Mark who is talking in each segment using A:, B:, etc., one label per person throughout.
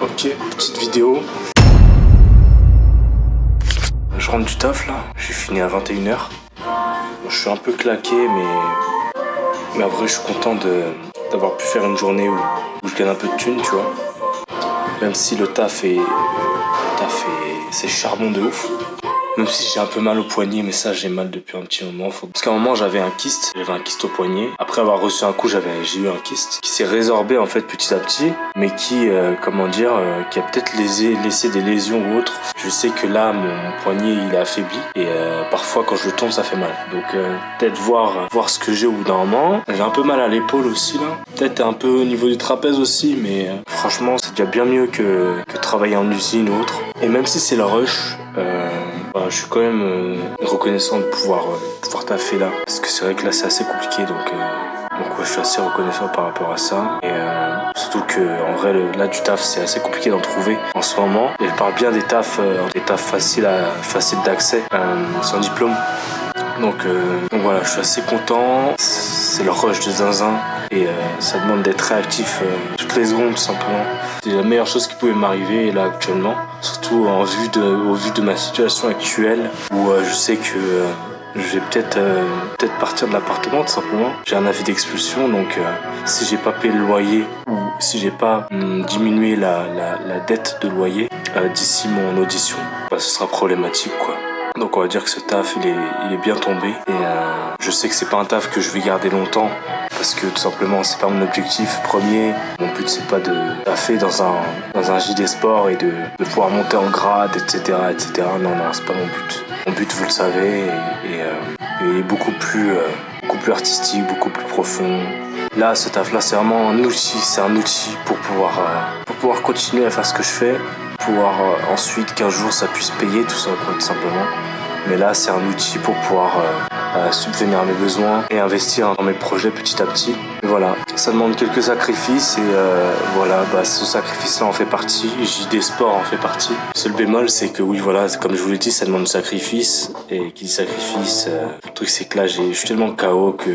A: Ok, petite vidéo. Je rentre du taf là, j'ai fini à 21h. Je suis un peu claqué, mais en vrai je suis content d'avoir pu faire une journée où je gagne un peu de thunes, tu vois. Même si le taf c'est charbon de ouf. Même si j'ai un peu mal au poignet, mais ça j'ai mal depuis un petit moment. Parce qu'à un moment j'avais un kyste au poignet. Après avoir reçu un coup, j'ai eu un kyste qui s'est résorbé en fait petit à petit, mais qui, qui a peut-être laissé des lésions ou autre. Je sais que là mon poignet il est affaibli et parfois quand je le tourne ça fait mal. Donc peut-être voir ce que j'ai au bout d'un moment. J'ai un peu mal à l'épaule aussi là. Peut-être un peu au niveau du trapèze aussi, mais franchement c'est déjà bien mieux que travailler en usine ou autre. Et même si c'est le rush, je suis quand même reconnaissant de pouvoir taffer là, parce que c'est vrai que là c'est assez compliqué, donc ouais, je suis assez reconnaissant par rapport à ça. Et surtout que en vrai là du taf c'est assez compliqué d'en trouver en ce moment. Et je parle bien des tafs faciles d'accès sans diplôme. Donc voilà, je suis assez content. C'est le rush de zinzin et ça demande d'être réactif toutes les secondes tout simplement. C'est la meilleure chose qui pouvait m'arriver là actuellement, surtout au vu de ma situation actuelle où je sais que je vais peut-être partir de l'appartement tout simplement. J'ai un avis d'expulsion, donc si j'ai pas payé le loyer ou si j'ai pas diminué la dette de loyer d'ici mon audition, ce sera problématique quoi. Donc on va dire que ce taf il est bien tombé et je sais que c'est pas un taf que je vais garder longtemps parce que tout simplement c'est pas mon objectif premier. Mon but c'est pas de taffer dans un JD Sport et de pouvoir monter en grade, etc. Non, c'est pas mon but. Mon but, vous le savez, est beaucoup plus artistique, beaucoup plus profond. Là, ce taf là c'est vraiment un outil pour pouvoir continuer à faire ce que je fais. Pouvoir ensuite qu'un jour ça puisse payer tout ça quoi, tout simplement. Mais là c'est un outil pour pouvoir subvenir à mes besoins et investir dans mes projets petit à petit. Et voilà, ça demande quelques sacrifices et ce sacrifice là en fait partie, JD Sport en fait partie. Le seul bémol c'est que oui voilà, comme je vous l'ai dit, ça demande sacrifice et qui dit sacrifice, le truc c'est que là je suis tellement KO que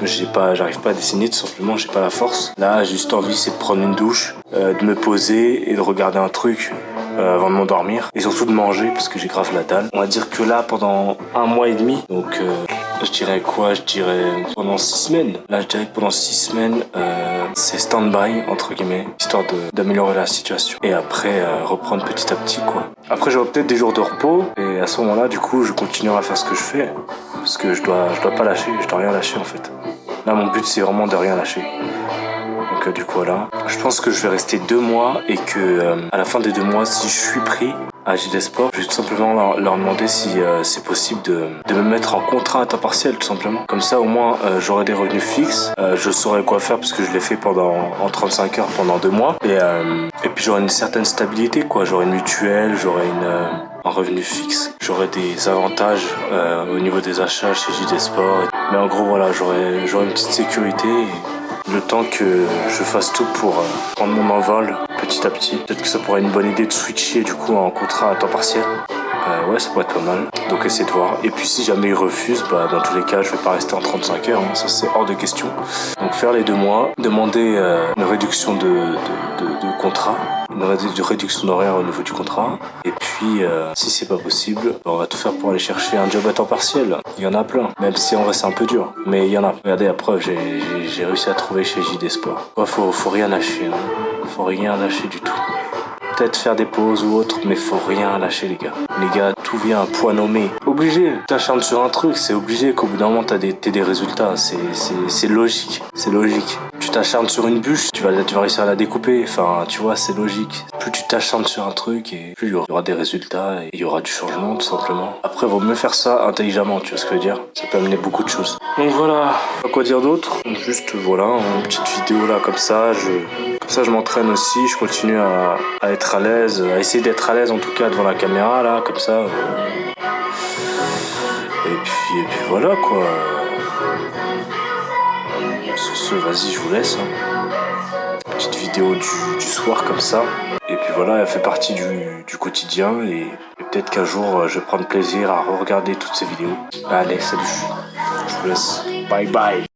A: j'arrive pas à dessiner tout simplement, j'ai pas la force. Là j'ai juste envie c'est de prendre une douche, de me poser et de regarder un truc avant de m'endormir et surtout de manger parce que j'ai grave la dalle. On va dire que là pendant 1 mois et demi, donc je dirais pendant 6 semaines. Là je dirais que pendant 6 semaines c'est stand-by entre guillemets, histoire d'améliorer la situation et après reprendre petit à petit quoi. Après j'aurai peut-être des jours de repos et à ce moment-là du coup je continuerai à faire ce que je fais parce que je dois pas lâcher, je dois rien lâcher en fait. Là mon but c'est vraiment de rien lâcher. Donc du coup voilà, je pense que je vais rester 2 mois et que à la fin des 2 mois, si je suis pris à JD Sport, je vais tout simplement leur demander si c'est possible de me mettre en contrat à temps partiel tout simplement. Comme ça au moins j'aurai des revenus fixes, je saurai quoi faire parce que je l'ai fait en 35 heures pendant 2 mois et puis j'aurai une certaine stabilité quoi, j'aurai une mutuelle, j'aurai un revenu fixe, j'aurai des avantages au niveau des achats chez JD Sport. Mais en gros voilà, j'aurai une petite sécurité et le temps que je fasse tout pour prendre mon envol petit à petit. Peut-être que ça pourrait être une bonne idée de switcher du coup en contrat à temps partiel. Ouais, ça pourrait être pas mal. Donc essayer de voir. Et puis si jamais ils refusent, dans tous les cas, je vais pas rester en 35 heures. Ça c'est hors de question. Donc faire les 2 mois, demander une réduction de contrat, une réduction d'horaire au niveau du contrat. Et puis si c'est pas possible, on va tout faire pour aller chercher un job à temps partiel. Il y en a plein. Même si en vrai c'est un peu dur. Mais il y en a. Regardez, la preuve, j'ai réussi à trouver chez JD Sport. Ouais, faut rien lâcher. Faut rien lâcher du tout. Peut-être faire des pauses ou autre, mais faut rien lâcher les gars. Les gars, tout vient à point nommé. Obligé, t'acharnes sur un truc, c'est obligé qu'au bout d'un moment t'as des résultats. C'est logique, c'est logique. Tu t'acharnes sur une bûche, tu vas réussir à la découper. Enfin, tu vois, c'est logique. Plus tu t'acharnes sur un truc et plus il y aura des résultats et il y aura du changement tout simplement. Après, vaut mieux faire ça intelligemment, tu vois ce que je veux dire. Ça peut amener beaucoup de choses. Donc voilà, pas quoi dire d'autre. Juste voilà, une petite vidéo là comme ça, je m'entraîne aussi, je continue à être à l'aise, à essayer d'être à l'aise en tout cas devant la caméra là, comme ça. Et puis voilà quoi. Sur ce, vas-y, je vous laisse. Petite vidéo du soir comme ça. Et puis voilà, elle fait partie du quotidien et peut-être qu'un jour je vais prendre plaisir à regarder toutes ces vidéos. Allez, salut. Je vous laisse. Bye bye.